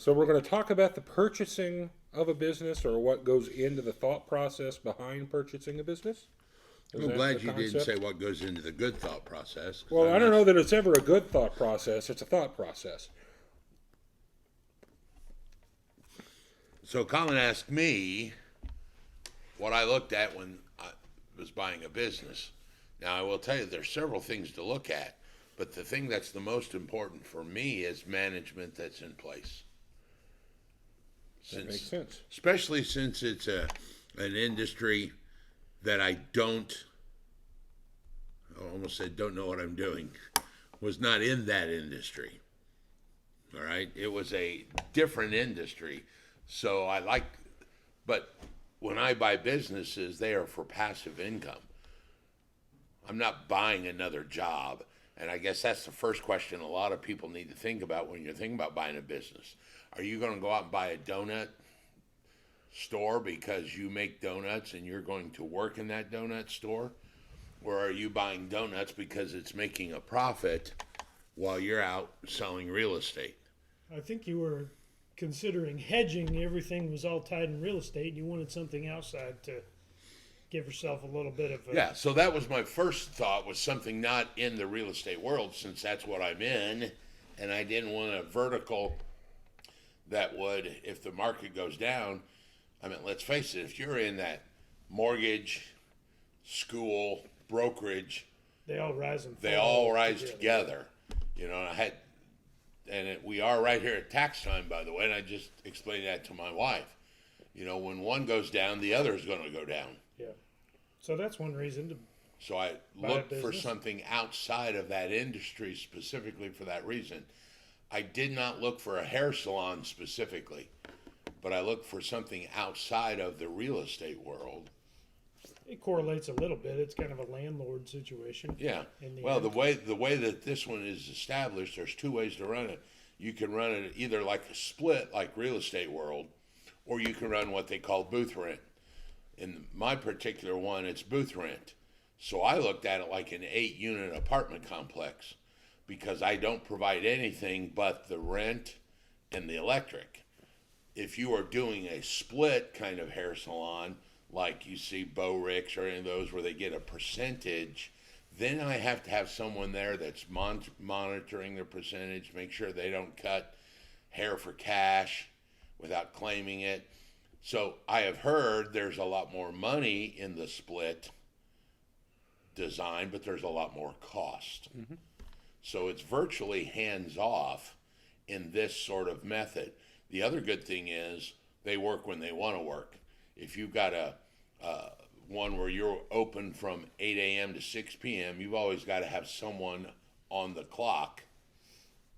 So we're going to talk about the purchasing of a business or what goes into the thought process behind purchasing a business. Is I'm that glad the you didn't concept? say what goes into the good thought process. Well, I don't know that it's ever a good thought process. It's a thought process. So Colin asked me what I looked at when I was buying a business. Now, I will tell you there's several things to look at, but the thing that's the most important for me is management that's in place. That makes sense. Especially since it's an industry that I almost said don't know what I'm doing, was not in that industry. All right? It was a different industry. So but when I buy businesses, they are for passive income. I'm not buying another job. And I guess that's the first question a lot of people need to think about when you're thinking about buying a business. Are you going to go out and buy a donut store because you make donuts and you're going to work in that donut store? Or are you buying donuts because it's making a profit while you're out selling real estate? I think you were considering hedging. Everything was all tied in real estate, and you wanted something outside to give yourself a little bit of a... Yeah, so that was my first thought, was something not in the real estate world, since that's what I'm in, and I didn't want a vertical that would, if the market goes down, I mean, let's face it, if you're in that mortgage, school, brokerage, They all rise and fall. they all rise together. You know, we are right here at tax time, by the way, and I just explained that to my wife. You know, when one goes down, the other is going to go down. Yeah. So that's one reason to... So I Buy a looked for business? something outside of that industry specifically for that reason. I did not look for a hair salon specifically, but I looked for something outside of the real estate world. It correlates a little bit. It's kind of a landlord situation. Yeah. In the Well, end. the way that this one is established, there's two ways to run it. You can run it either like a split, like real estate world, or you can run what they call booth rent. In my particular one, it's booth rent. So I looked at it like an 8-unit apartment complex because I don't provide anything but the rent and the electric. If you are doing a split kind of hair salon, like you see Bo Ricks or any of those where they get a percentage, then I have to have someone there that's monitoring their percentage, make sure they don't cut hair for cash without claiming it. So I have heard there's a lot more money in the split design, but there's a lot more cost. Mm-hmm. So it's virtually hands off in this sort of method. The other good thing is they work when they want to work. If you've got a one where you're open from 8 a.m. to 6 p.m., you've always got to have someone on the clock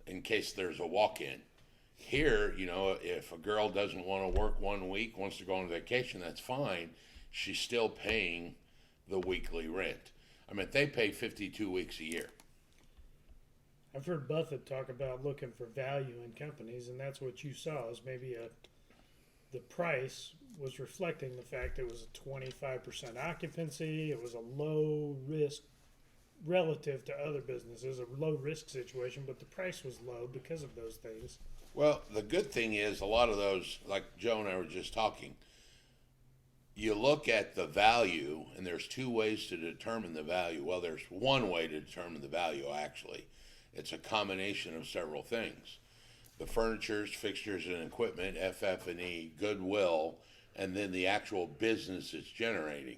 in case there's a walk-in. Here, you know, if a girl doesn't want to work 1 week, wants to go on vacation, that's fine. She's still paying the weekly rent. I mean, they pay 52 weeks a year. I've heard Buffett talk about looking for value in companies, and that's what you saw is maybe the price was reflecting the fact it was a 25% occupancy. It was a low risk relative to other businesses, a low risk situation, but the price was low because of those things. Well, the good thing is a lot of those, like Joe and I were just talking, you look at the value, and there's two ways to determine the value. Well, there's one way to determine the value, actually. It's a combination of several things. The furnitures, fixtures, and equipment, FF&E, goodwill, and then the actual business it's generating.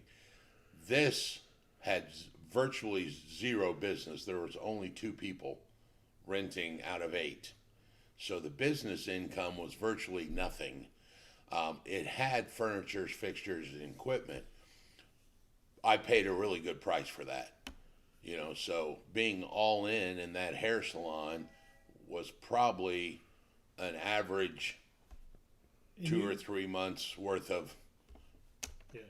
This had virtually zero business. There was only 2 people renting out of 8. So the business income was virtually nothing. It had furnitures, fixtures, and equipment. I paid a really good price for that. You know, so being all in that hair salon was probably an average 2 or 3 months worth of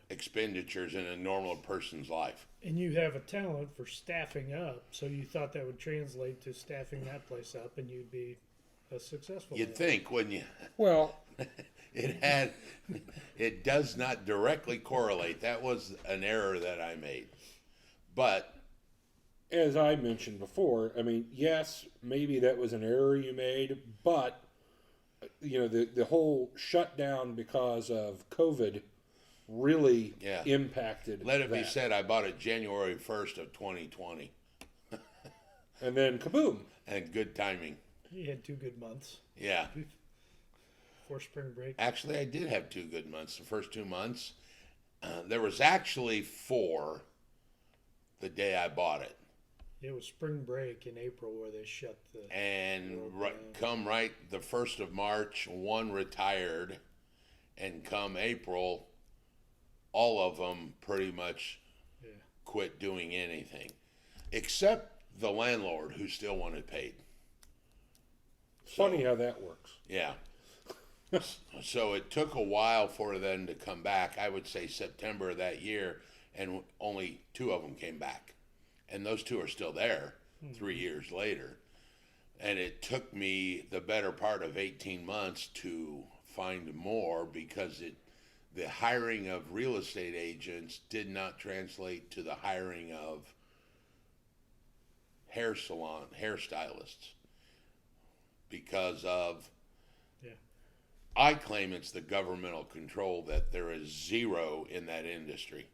expenditures in a normal person's life. And you have a talent for staffing up, so you thought that would translate to staffing that place up, and you'd be a successful. You'd think, wouldn't you? Well, it does not directly correlate. That was an error that I made. But as I mentioned before, I mean, yes, maybe that was an error you made, but the whole shutdown because of COVID really Yeah. impacted. Let it be that. said, I bought it January 1st of 2020. And then kaboom. And good timing. You had 2 good months Yeah. before spring break. Actually, I did have 2 good months. The first 2 months, there was actually 4 the day I bought it. It was spring break in April where they shut the. And Okay. right the 1st of March, 1 retired. And come April, all of them pretty much Yeah. quit doing anything. Except the landlord who still wanted paid. Funny how that works. Yeah. So it took a while for them to come back. I would say September of that year, and only 2 of them came back. And those 2 are still there 3 years later. And it took me the better part of 18 months to find more because the hiring of real estate agents did not translate to the hiring of hairstylists because of Yeah. I claim it's the governmental control that there is zero in that industry.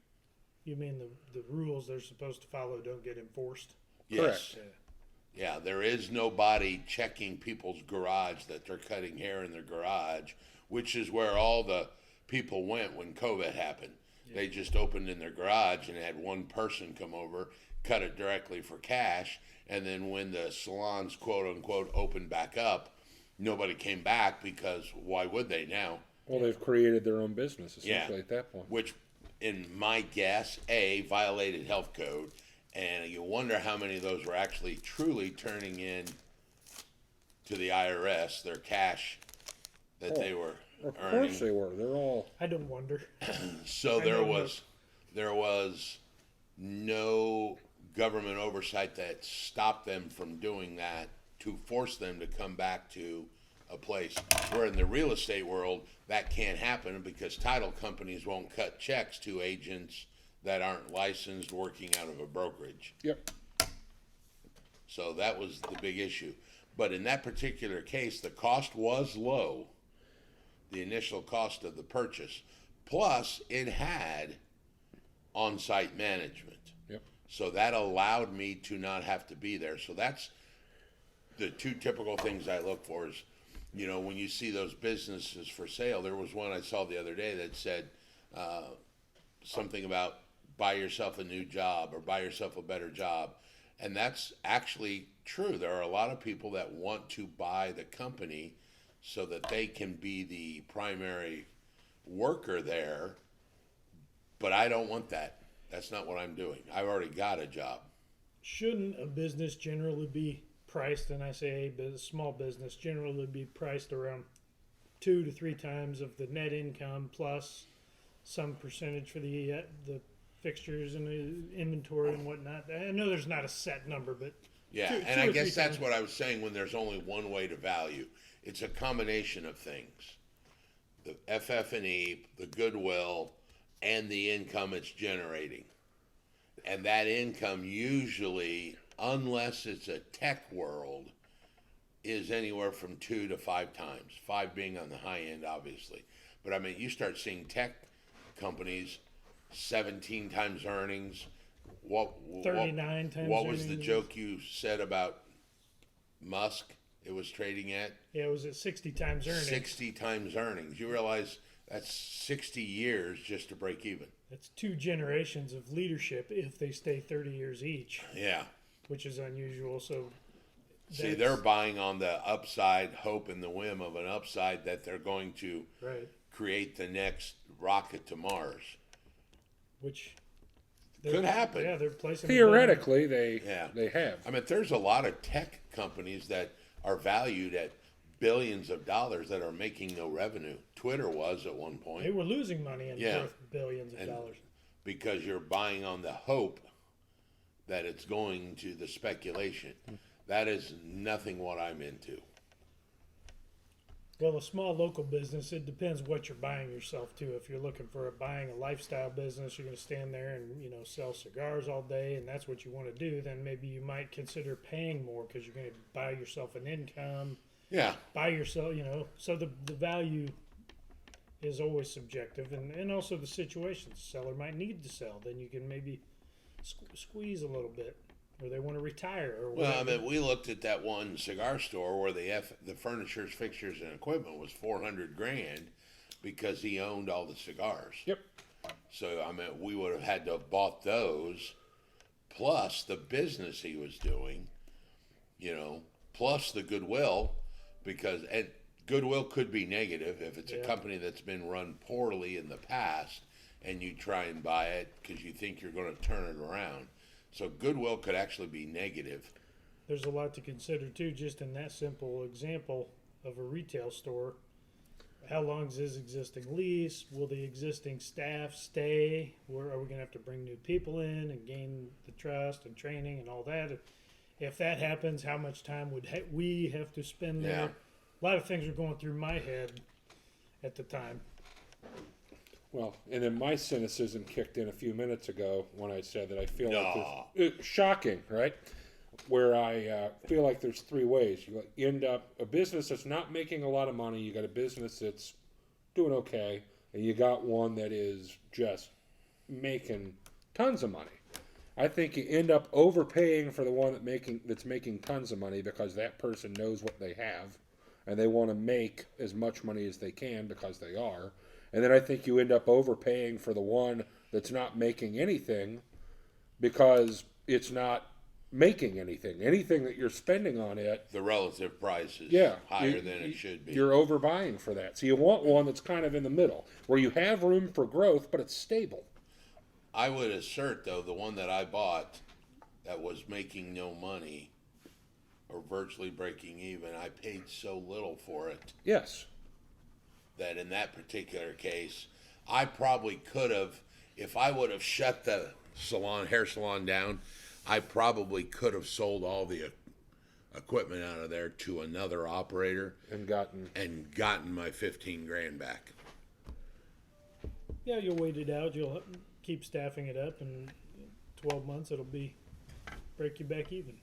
You mean the rules they're supposed to follow don't get enforced? Yes. Yeah. Yeah, there is nobody checking people's garage that they're cutting hair in their garage, which is where all the people went when COVID happened. Yeah. They just opened in their garage and had one person come over, cut it directly for cash, and then when the salons, quote unquote, opened back up, nobody came back because why would they now? Well, they've created their own business essentially Yeah. at that point. Which, in my guess, violated health code, and you wonder how many of those were actually truly turning in to the IRS their cash that they were Of earning. course they were. They're all. I don't wonder. So I there know was no government oversight that stopped them from doing that to force them to come back to a place where in the real estate world that can't happen because title companies won't cut checks to agents that aren't licensed working out of a brokerage. Yep. So that was the big issue. But in that particular case, the cost was low, the initial cost of the purchase. Plus, it had on-site management. Yep. So that allowed me to not have to be there. So that's the 2 typical things I look for is, when you see those businesses for sale, there was one I saw the other day that said something about buy yourself a new job or buy yourself a better job. And that's actually true. There are a lot of people that want to buy the company so that they can be the primary worker there. But I don't want that. That's not what I'm doing. I've already got a job. Shouldn't a business generally be priced, and I say a small business generally be priced around 2 to 3 times of the net income plus some percentage for the fixtures and the inventory and whatnot? I know there's not a set number, but Yeah, two and or I three guess that's times. what I was saying when there's only one way to value. It's a combination of things. The FF&E, the goodwill, and the income it's generating. And that income usually, unless it's a tech world, is anywhere from 2 to 5 times. 5 being on the high end, obviously. But I mean, you start seeing tech companies 17 times earnings. 39 times What was the earnings. joke you said about Musk? It was trading at Yeah, it was at 60 times earnings. 60 times earnings. You realize that's 60 years just to break even. That's 2 generations of leadership if they stay 30 years each, Yeah. which is unusual. So See, that's- they're buying on the upside, hope and the whim of an upside that they're going to right, create the next rocket to Mars. which Could happen. Yeah, they're placing Theoretically, Yeah. they have. I mean, there's a lot of tech companies that are valued at billions of dollars that are making no revenue. Twitter was at one They point were losing money and Yeah. worth billions of And- dollars. because you're buying on the hope that it's going to the speculation. That is nothing what I'm into. Well, a small local business, it depends what you're buying yourself to. If you're looking for buying a lifestyle business, you're going to stand there and sell cigars all day, and that's what you want to do. Then maybe you might consider paying more because you're going to buy yourself an income, Yeah. buy yourself, so the value is always subjective, and also the situation. The seller might need to sell, then you can maybe squeeze a little bit, or they want to retire, or Well, whatever. I mean, we looked at that one cigar store where the furniture, fixtures, and equipment was $400,000 because he owned all the cigars. Yep. So I mean, we would have had to have bought those, plus the business he was doing, plus the goodwill, because and goodwill could be negative if it's a Yeah. company that's been run poorly in the past, and you try and buy it because you think you're going to turn it around. So goodwill could actually be negative. There's a lot to consider too, just in that simple example of a retail store. How long is his existing lease? Will the existing staff stay? Where are we going to have to bring new people in and gain the trust and training and all that? If that happens, how much time would we have to spend there? Yeah. A lot of things were going through my head at the time. Well, and then my cynicism kicked in a few minutes ago when I said that I feel No. like it's shocking, right? Where I feel like there's three ways. You end up a business that's not making a lot of money. You got a business that's doing okay, and you got one that is just making tons of money. I think you end up overpaying for the one that's making tons of money because that person knows what they have, and they want to make as much money as they can because they are. And then I think you end up overpaying for the one that's not making anything because it's not making anything. Anything that you're spending on it, The relative price is yeah, higher than it should be. You're overbuying for that. So you want one that's kind of in the middle, where you have room for growth, but it's stable. I would assert, though, the one that I bought that was making no money or virtually breaking even, I paid so little for it Yes. that in that particular case, I probably could have, if I would have shut the hair salon down, I probably could have sold all the equipment out of there to another operator And gotten and gotten my $15,000 back. Yeah, you'll wait it out. You'll keep staffing it up, and 12 months it'll break you back even.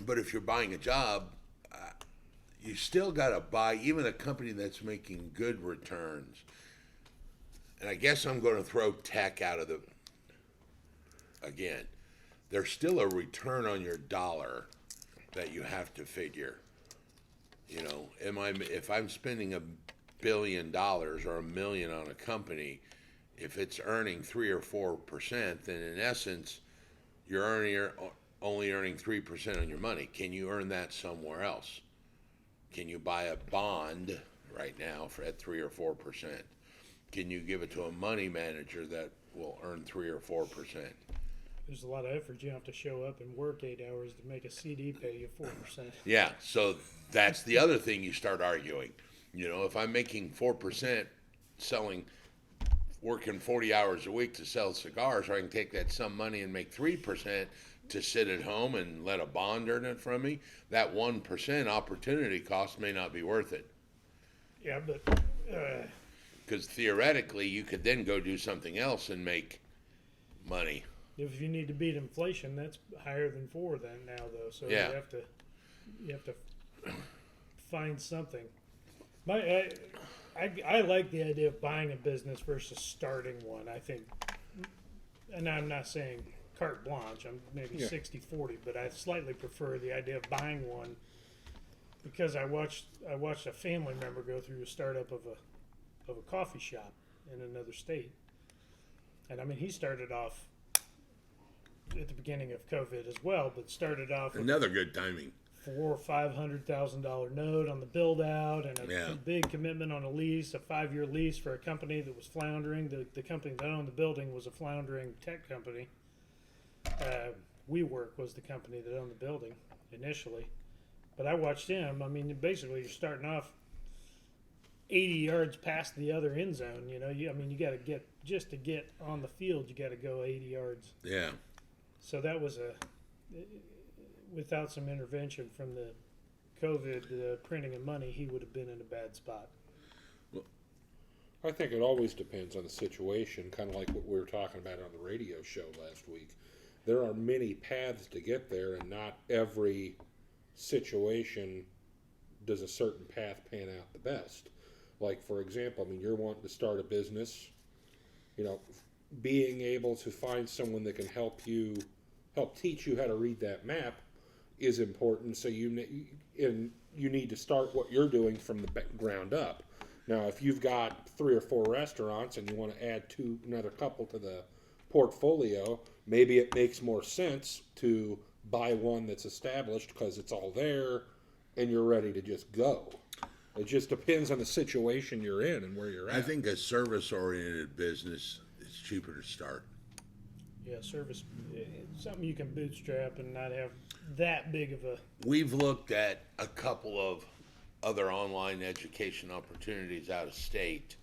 But if you're buying a job, you still got to buy even a company that's making good returns. And I guess I'm going to throw tech out of the again. There's still a return on your dollar that you have to figure. If I'm spending $1 billion or $1 million on a company, if it's earning 3 or 4%, then in essence, you're only earning 3% on your money. Can you earn that somewhere else? Can you buy a bond right now at 3 or 4%? Can you give it to a money manager that will earn 3 or 4%? There's a lot of effort. You have to show up and work 8 hours to make a CD pay you 4%. Yeah, so that's the other thing you start arguing. If I'm making 4% working 40 hours a week to sell cigars, or I can take that some money and make 3% to sit at home and let a bond earn it from me, that 1% opportunity cost may not be worth it. Yeah, but Because theoretically, you could then go do something else and make money. if you need to beat inflation, that's higher than 4 then now though. So Yeah. you have to find something. I like the idea of buying a business versus starting one. I think, and I'm not saying carte blanche. I'm maybe Yeah. 60-40, but I slightly prefer the idea of buying one because I watched a family member go through a startup of a coffee shop in another state, and I mean he started off at the beginning of COVID as well, but started off with Another good timing. $400,000 or $500,000 note on the build out and a Yeah. big commitment on a lease, a 5-year lease for a company that was floundering. The company that owned the building was a floundering tech company. WeWork was the company that owned the building initially, but I watched him. I mean, basically, you're starting off 80 yards past the other end zone. You got to get just to get on the field. You got to go 80 yards. Yeah. So that was without some intervention from the COVID printing of money, he would have been in a bad spot. I think it always depends on the situation, kind of like what we were talking about on the radio show last week. There are many paths to get there, and not every situation does a certain path pan out the best. Like, for example, I mean, you're wanting to start a business, you know, being able to find someone that can help teach you how to read that map is important. So you need to start what you're doing from the ground up. Now, if you've got 3 or 4 restaurants and you want to add another couple to the portfolio, maybe it makes more sense to buy one that's established because it's all there and you're ready to just go. It just depends on the situation you're in and where you're at. I think a service-oriented business is cheaper to start. Yeah, service, it's something you can bootstrap and not have that big of a. We've looked at a couple of other online education opportunities out of state,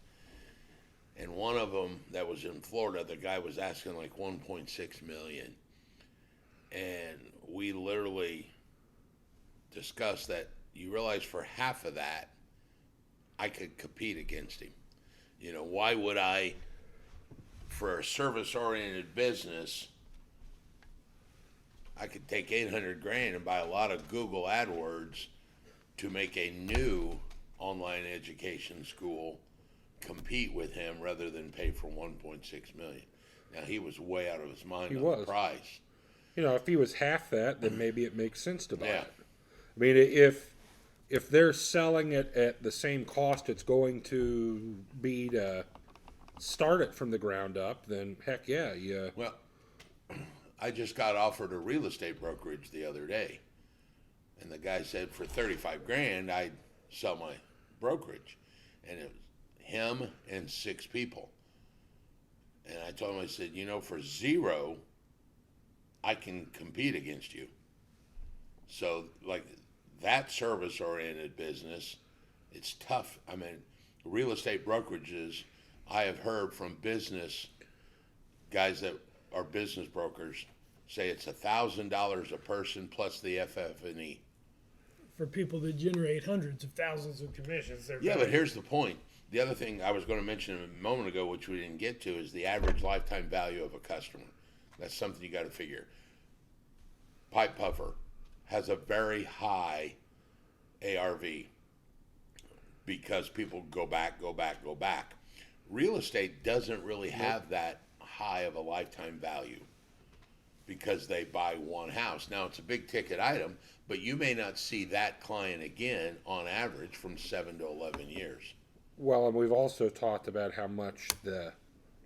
and one of them that was in Florida, the guy was asking like 1.6 million, and we literally discussed that. You realize for half of that, I could compete against him. You know, why would I, for a service-oriented business, I could take 800 grand and buy a lot of Google AdWords to make a new online education school compete with him rather than pay for 1.6 million. Now, he was way out of his mind on the price. You know, if he was half that, then maybe it makes sense to buy Yeah. it. I mean, if they're selling it at the same cost it's going to be to start it from the ground up, then heck yeah, Well, I just got offered a real estate brokerage the other day, and the guy said for 35 grand I'd sell my brokerage, and it was him and 6 people. And I told him, I said, you know, for 0, I can compete against you. So, like, that service-oriented business, it's tough. I mean, real estate brokerages, I have heard from business guys that are business brokers say it's $1,000 a person plus the FF&E. For people that generate hundreds of thousands of commissions, they're Yeah, but here's the point. The other thing I was going to mention a moment ago, which we didn't get to, is the average lifetime value of a customer. That's something you got to figure. Pipe Puffer has a very high ARV because people go back. Real estate doesn't really have that high of a lifetime value because they buy one house. Now, it's a big ticket item, but you may not see that client again on average from 7 to 11 years. Well, and we've also talked about how much the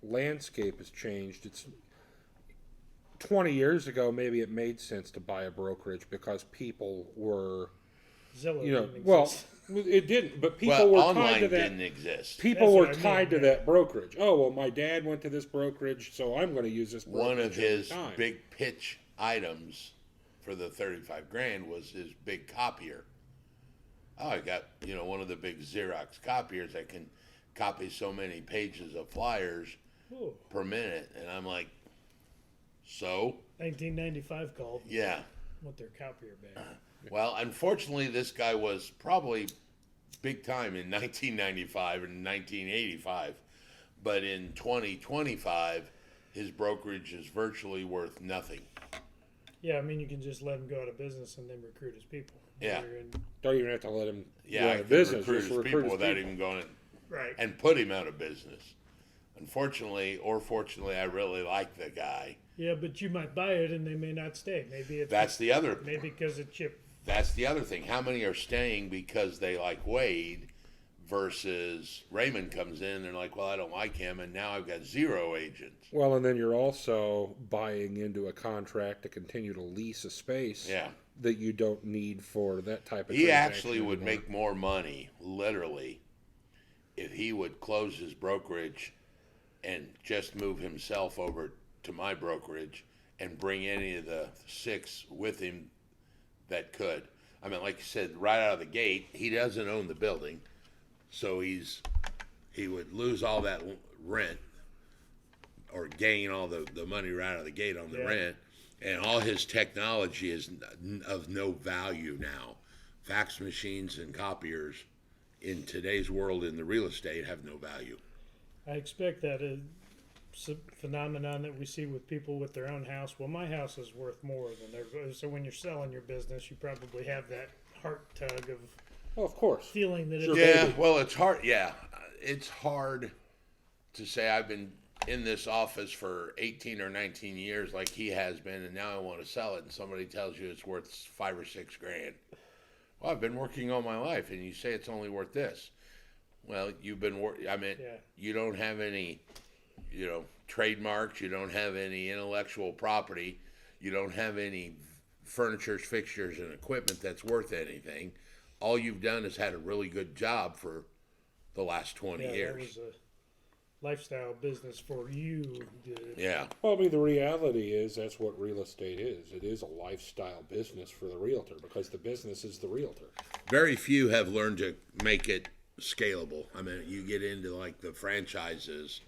landscape has changed. It's 20 years ago, maybe it made sense to buy a brokerage because people were, Zillow you know, didn't well, exist. it didn't, but people Well, were online tied to that. didn't exist. People That's were what I mean, tied to yeah. that brokerage. Oh, well, my dad went to this brokerage, so I'm going to use this brokerage. One of his every time. big pitch items for the 35 grand was his big copier. Oh, I got, you know, one of the big Xerox copiers that can copy so many pages of flyers Ooh, per minute. And I'm like, so? 1995 called. Yeah. Want their copier back. Well, unfortunately, this guy was probably big time in 1995 and 1985. But in 2025, his brokerage is virtually worth nothing. Yeah, I mean, you can just let him go out of business and then recruit his people. Yeah. You're in- Don't even have to let him go Yeah, out I of could business. recruit Just his recruit people his without people. even going Right. and put him out of business. Unfortunately, or fortunately, I really like the guy. Yeah, but you might buy it and they may not stay. Maybe it's That's the other. maybe because of chip. That's the other thing. How many are staying because they like Wade, versus Raymond comes in and they're like, well, I don't like him, and now I've got 0 agents. Well, and then you're also buying into a contract to continue to lease a space Yeah. that you don't need for that type of He transaction actually would anymore. make more money, literally, if he would close his brokerage and just move himself over to my brokerage and bring any of the 6 with him that could. I mean, like you said, right out of the gate, he doesn't own the building, so he would lose all that rent or gain all the money right out of the gate on the Yeah. rent, and all his technology is of no value now. Fax machines and copiers in today's world in the real estate have no value. I expect that phenomenon that we see with people with their own house. Well, my house is worth more than their. So when you're selling your business, you probably have that heart tug of Well, of course. feeling that Sure. it's Yeah, well, it's hard. Yeah, it's hard to say I've been in this office for 18 or 19 years like he has been, and now I want to sell it, and somebody tells you it's worth 5 or 6 grand. Well, I've been working all my life, and you say it's only worth this. Well, you've been I mean, Yeah. you don't have any, trademarks. You don't have any intellectual property. You don't have any furniture, fixtures, and equipment that's worth anything. All you've done is had a really good job for the last 20 yeah, years. that was a lifestyle business for you. Yeah. Well, I mean, the reality is that's what real estate is. It is a lifestyle business for the realtor because the business is the realtor. Very few have learned to make it scalable. I mean, you get into like the franchises,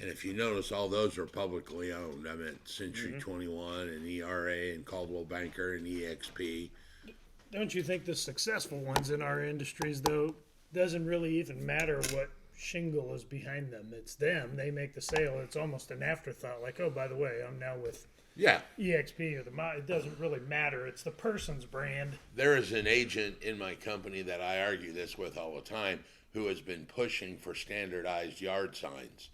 and if you notice, all those are publicly owned. I mean, Century 21 and ERA and Caldwell Banker and EXP. Don't you think the successful ones in our industries, though, doesn't really even matter what shingle is behind them? It's them. They make the sale. It's almost an afterthought. Like, oh, by the way, I'm now with Yeah. EXP or it doesn't really matter. It's the person's brand. There is an agent in my company that I argue this with all the time who has been pushing for standardized yard signs.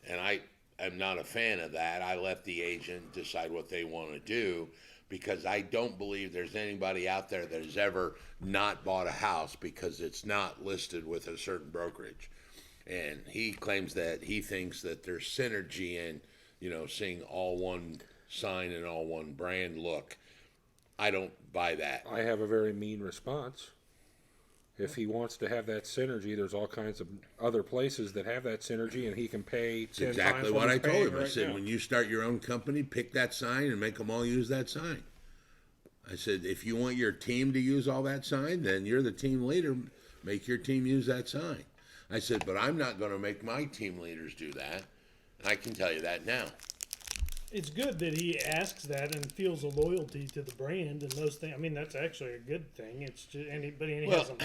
And I am not a fan of that. I let the agent decide what they want to do because I don't believe there's anybody out there that has ever not bought a house because it's not listed with a certain brokerage. And he claims that he thinks that there's synergy in, seeing all one sign and all one brand look. I don't buy that. I have a very mean response. If he wants to have that synergy, there's all kinds of other places that have that synergy, and he can pay 10 Exactly times what I he's told paying him. I right said, now. when you start your own company, pick that sign and make them all use that sign. I said, if you want your team to use all that sign, then you're the team leader. Make your team use that sign. I said, but I'm not going to make my team leaders do that. And I can tell you that now. It's good that he asks that and feels a loyalty to the brand and those things. I mean, that's actually a good thing. It's just but he Well, hasn't.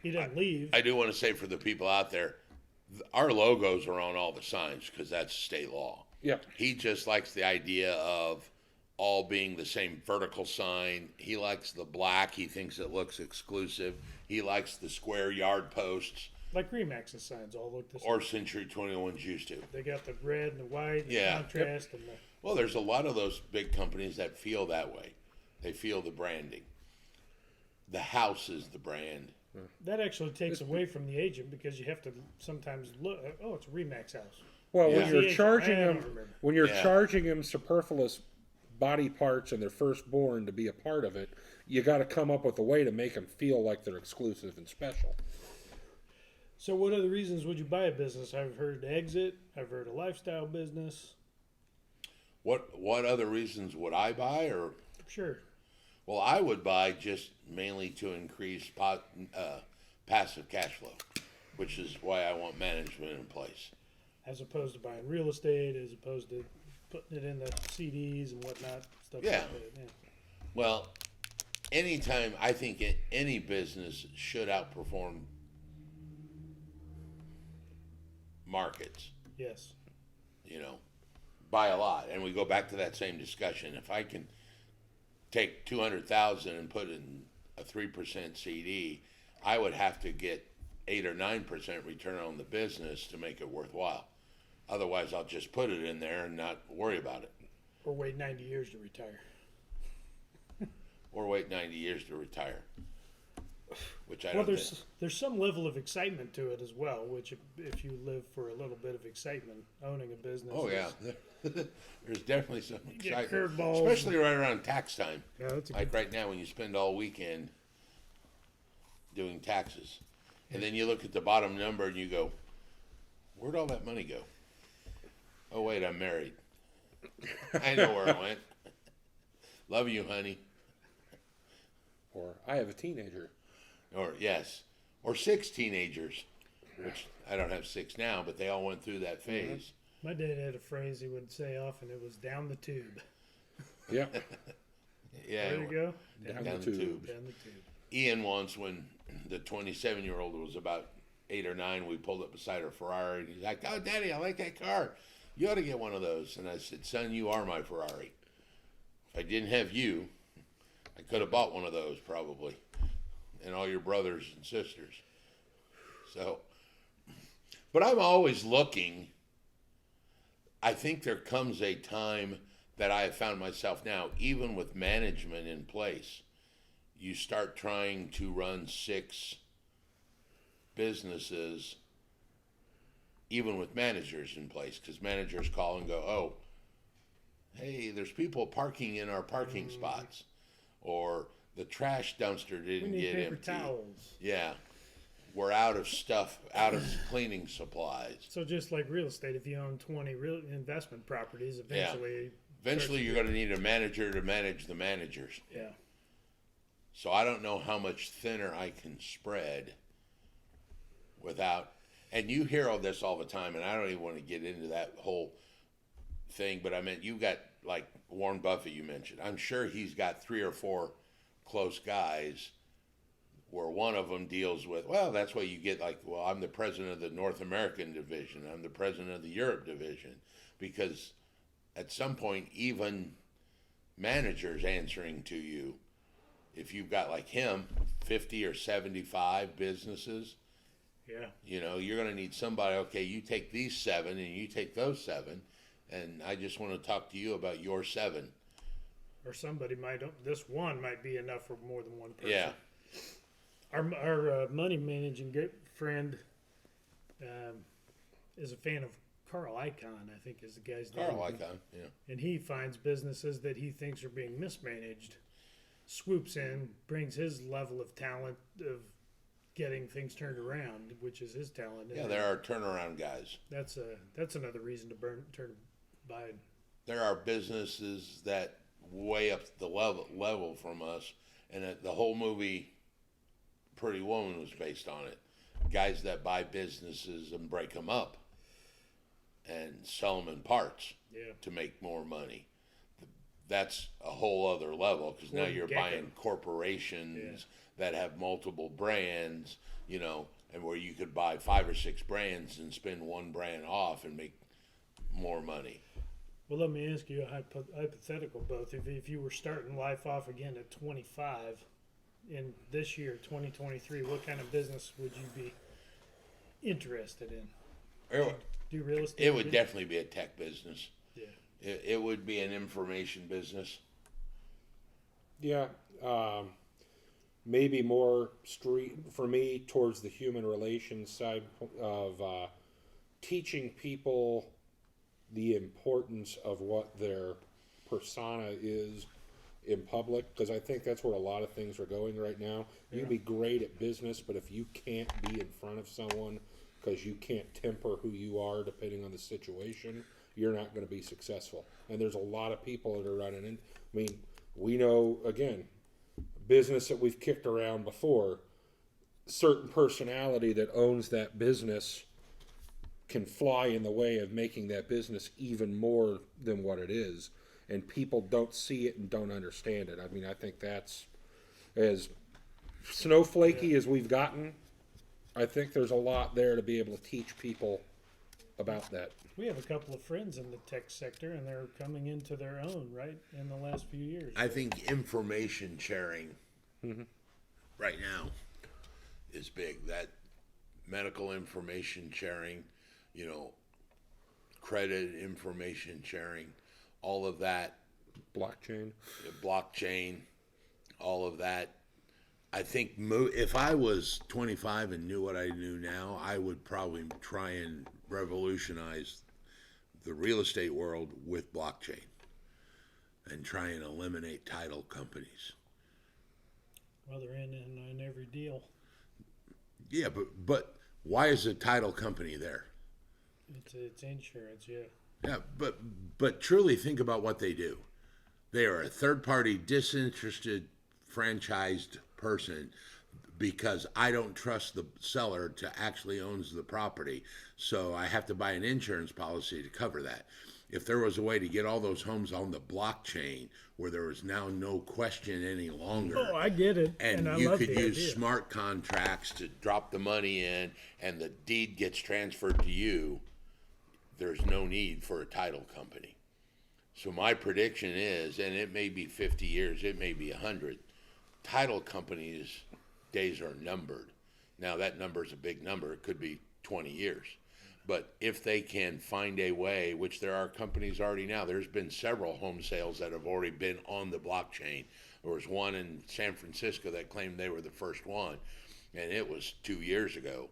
He doesn't leave. I do want to say for the people out there, our logos are on all the signs because that's state law. Yep. He just likes the idea of all being the same vertical sign. He likes the black. He thinks it looks exclusive. He likes the square yard posts. Like Remax's signs all look the same. Or Century 21's used to. They got the red and the white and Yeah. the contrast and the. Well, there's a lot of those big companies that feel that way. They feel the branding. The house is the brand. That actually takes away from the agent because you have to sometimes look. Oh, it's a Remax house. Well, Yeah. when you're Yeah. charging I don't them, remember. when you're Yeah. charging them superfluous body parts and their firstborn to be a part of it, you got to come up with a way to make them feel like they're exclusive and special. So, what other reasons would you buy a business? I've heard exit. I've heard a lifestyle business. What other reasons would I buy? Or Sure. well, I would buy just mainly to increase passive cash flow, which is why I want management in place. As opposed to buying real estate, as opposed to putting it in the CDs and whatnot, stuff Yeah. like that. Yeah. Well, anytime I think any business should outperform markets, Yes. by a lot. And we go back to that same discussion. If I can take 200,000 and put in a 3% CD, I would have to get 8 or 9% return on the business to make it worthwhile. Otherwise, I'll just put it in there and not worry about it, Or wait 90 years to retire. or wait 90 years to retire. Which I Well, don't think. there's some level of excitement to it as well. Which, if you live for a little bit of excitement, owning a business. Oh yeah, is- there's definitely some get excitement, curveballs. especially right around tax time. Yeah, that's a Like right now, when you spend all weekend doing taxes, and then you look at the bottom number and you go, "Where'd all that money go?" Oh wait, I'm married. I know where it went. Love you, honey. Or I have a teenager. Or yes, or 6 teenagers, which I don't have 6 now, but they all went through that phase. My dad had a phrase he would say often. It was down the tube. Yeah. Yeah, There you go. Down down the the tube. tube. Down the tube. Ian once, when the 27-year-old was about 8 or 9, we pulled up beside her Ferrari, and he's like, "Oh, Daddy, I like that car." you ought to get one of those. And I said, son, you are my Ferrari. If I didn't have you, I could have bought one of those probably. And all your brothers and sisters. So, but I'm always looking. I think there comes a time that I have found myself now, even with management in place, you start trying to run 6 businesses, even with managers in place, because managers call and go, oh, hey, there's people parking in our parking spots, or the trash dumpster We didn't need get paper empty. towels. Yeah, we're out of stuff, out of cleaning supplies. So just like real estate, if you own 20 real investment properties, eventually, Eventually, you're going to need a manager to manage the managers. yeah. So I don't know how much thinner I can spread without. And you hear all this all the time, and I don't even want to get into that whole thing. But I mean, you got like Warren Buffett. You mentioned. I'm sure he's got 3 or 4 close guys where one of them deals with. Well, that's why you get like, well, I'm the president of the North American division. I'm the president of the Europe division, because at some point, even managers answering to you. If you've got like him, 50 or 75 businesses, Yeah. you know, you're going to need somebody. Okay, you take these 7 and you take those 7, and I just want to talk to you about your 7. Or somebody might, this one might be enough for more than one person. Yeah, Our money managing good friend is a fan of Carl Icahn, I think is the guy's name. Carl Icahn. Yeah, And he finds businesses that he thinks are being mismanaged, swoops in, brings his level of talent of getting things turned around, which is his talent. yeah. And There are turnaround guys. that's another reason to buy. There are businesses that way up the level from us, and the whole movie Pretty Woman was based on it. Guys that buy businesses and break them up and sell them in parts Yeah. to make more money. That's a whole other level, because now Gordon you're Gekko. buying corporations that have multiple brands, you know, and where you could buy 5 or 6 brands and spin one brand off and make more money. Well, let me ask you a hypothetical, both. If you were starting life off again at 25 in this year, 2023, what kind of business would you be interested in? Do real estate? It would definitely be a tech business. Yeah. It would be an information business. Yeah, maybe more street for me towards the human relations side of teaching people the importance of what their persona is in public, because I think that's where a lot of things are going right now. You can be great at business, but if you can't be in front of someone because you can't temper who you are depending on the situation, you're not going to be successful. And there's a lot of people that are running in. I mean, we know, again, business that we've kicked around before, certain personality that owns that business can fly in the way of making that business even more than what it is. And people don't see it and don't understand it. I mean, I think that's as snowflakey as we've gotten. I think there's a lot there to be able to teach people about that. We have a couple of friends in the tech sector, and they're coming into their own, right, in the last few years. I think information sharing right now is big. That medical information sharing, you know, credit information sharing, all of that, Blockchain. blockchain, all of that. I think if I was 25 and knew what I knew now, I would probably try and revolutionize the real estate world with blockchain and try and eliminate title companies. Well, they're in every deal. Yeah, but why is a title company there? It's insurance, yeah. Yeah, but truly think about what they do. They are a third-party, disinterested, franchised person because I don't trust the seller to actually owns the property, so I have to buy an insurance policy to cover that. If there was a way to get all those homes on the blockchain where there was now no question any longer, Oh, I get it. and I you love could the use idea. smart contracts to drop the money in and the deed gets transferred to you, there's no need for a title company. So my prediction is, and it may be 50 years, it may be 100, title companies' days are numbered. Now that number is a big number. It could be 20 years. But if they can find a way, which there are companies already now, there's been several home sales that have already been on the blockchain. There was one in San Francisco that claimed they were the first one, and it was 2 years ago.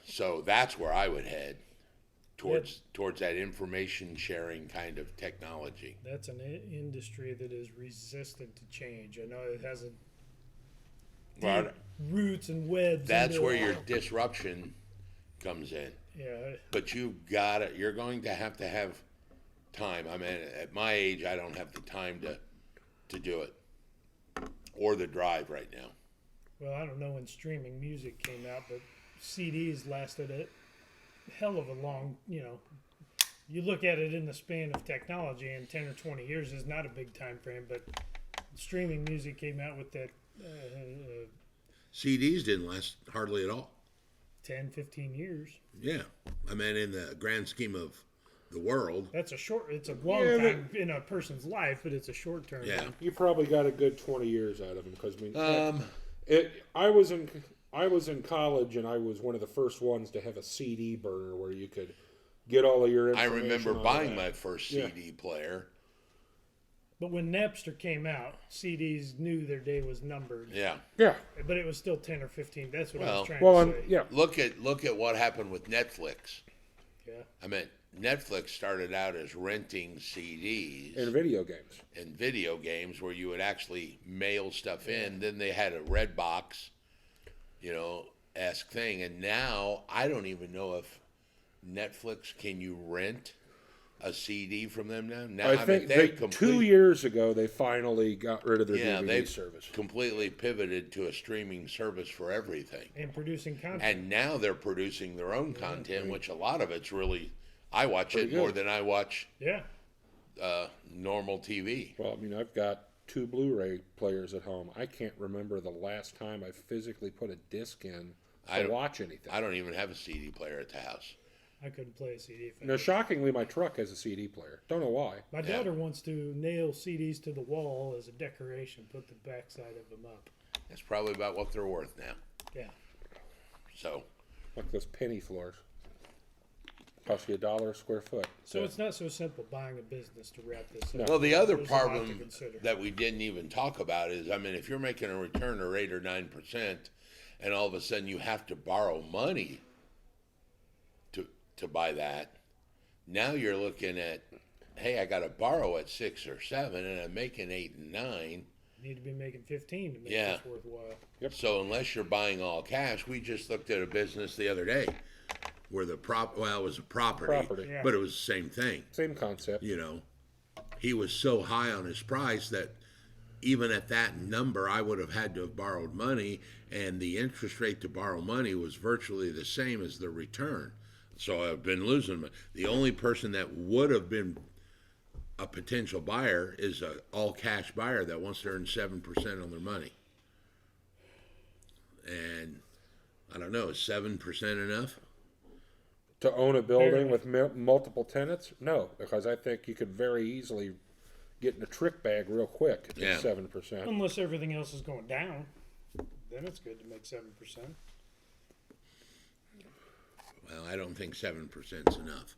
So that's where I would head, towards that information sharing kind of technology. That's an industry that is resistant to change. I know it has a Well, roots and webs. that's into where it. your disruption comes in. Yeah, But you're going to have time. I mean, at my age, I don't have the time to do it, or the drive right now. well, I don't know when streaming music came out, but CDs lasted a hell of a long, you look at it in the span of technology, and 10 or 20 years is not a big time frame, but streaming music came out with that CDs didn't last hardly at all. 10, 15 years. Yeah, I mean, in the grand scheme of the world. It's a long Yeah, time in a person's life, but it's a short term. Yeah. You probably got a good 20 years out of them because Um, I was in college and I was one of the first ones to have a CD burner where you could get all of your I information. remember on buying that. my first Yeah. CD player. But when Napster came out, CDs knew their day was numbered. Yeah. Yeah. But it was still 10 or 15. That's what I Well- was trying Well, to and say. yeah. Look at what happened with Netflix. Yeah. I mean, Netflix started out as renting CDs In video games. and video games where you would actually mail stuff in. Then they had a red box, esque thing. And now I don't even know if Netflix, can you rent a CD from them now? Now I think they're 2 years ago they finally got rid of their Yeah, DVD they've service. completely pivoted to a streaming service for everything. And producing content. And now they're producing their own content, which a lot of it's really, I watch Pretty it more good. than I watch Yeah. normal TV. Well, I mean, I've got 2 Blu-ray players at home. I can't remember the last time I physically put a disc in I to don't- watch anything. I don't even have a CD player at the house. I couldn't play a CD. If I Now, did. shockingly, my truck has a CD player. Don't know why. My daughter wants to nail CDs to the wall as a decoration, put the backside of them up. That's probably about what they're worth now. Yeah. So, Like those penny floors. Cost you $1 a square foot. So it's not so simple buying a business to wrap this up. well, the other There's a lot to problem consider. that we didn't even talk about is, I mean, if you're making a return of 8 or 9%, and all of a sudden you have to borrow money to buy that, now you're looking at, hey, I got to borrow at 6 or 7, and I'm making 8 and 9. You need to be making 15 to make Yeah. this worthwhile. So unless you're buying all cash, we just looked at a business the other day where it was a property. Yeah. But it was the same thing. Same concept. He was so high on his price that even at that number, I would have had to have borrowed money, and the interest rate to borrow money was virtually the same as the return. So I've been losing money. The only person that would have been a potential buyer is an all-cash buyer that wants to earn 7% on their money. And I don't know, is 7% enough? To own a building with multiple tenants? No, because I think you could very easily get in a trick bag real quick at Yeah. 7%. Unless everything else is going down, then it's good to make 7%. Well, I don't think 7% is enough.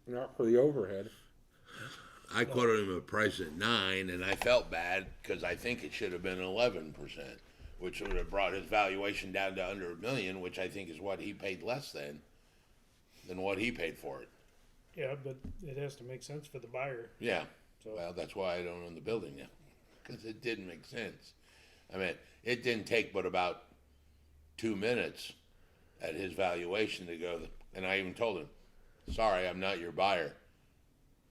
Not for the overhead. I quoted him a price at 9, and I felt bad because I think it should have been 11%, which would have brought his valuation down to under $1 million, which I think is what he paid less than what he paid for it. Yeah, but it has to make sense for the buyer. Yeah. So- Well, that's why I don't own the building now, because it didn't make sense. I mean, it didn't take but about 2 minutes at his valuation to go, and I even told him, sorry, I'm not your buyer.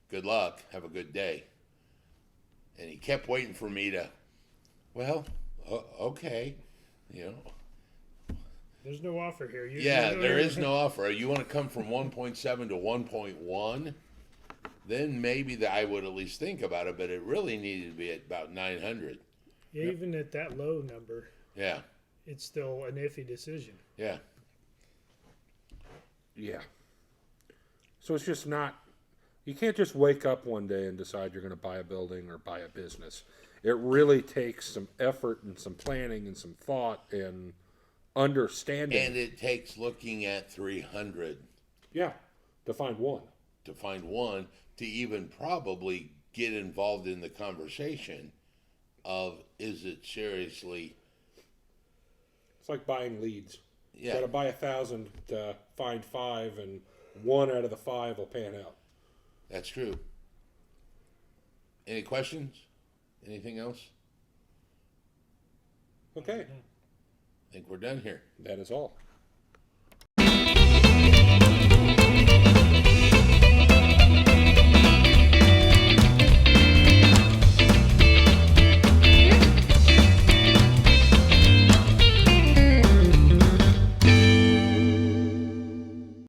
Good luck. Have a good day. And he kept waiting for me to, well, okay, There's no offer here. Yeah, there is no offer. You want to come from 1.7 to 1.1? Then maybe I would at least think about it, but it really needed to be at about 900. Even at that low number, Yeah, it's still an iffy decision. yeah. Yeah. So it's just not, you can't just wake up one day and decide you're going to buy a building or buy a business. It really takes some effort and some planning and some thought and understanding. And it takes looking at 300 Yeah, to find one. to find one to even probably get involved in the conversation of, is it seriously? It's like buying leads. You Yeah, got to buy 1,000 to find 5, and 1 out of the 5 will pan out. that's true. Any questions? Anything else? Okay, I think we're done here. that is all.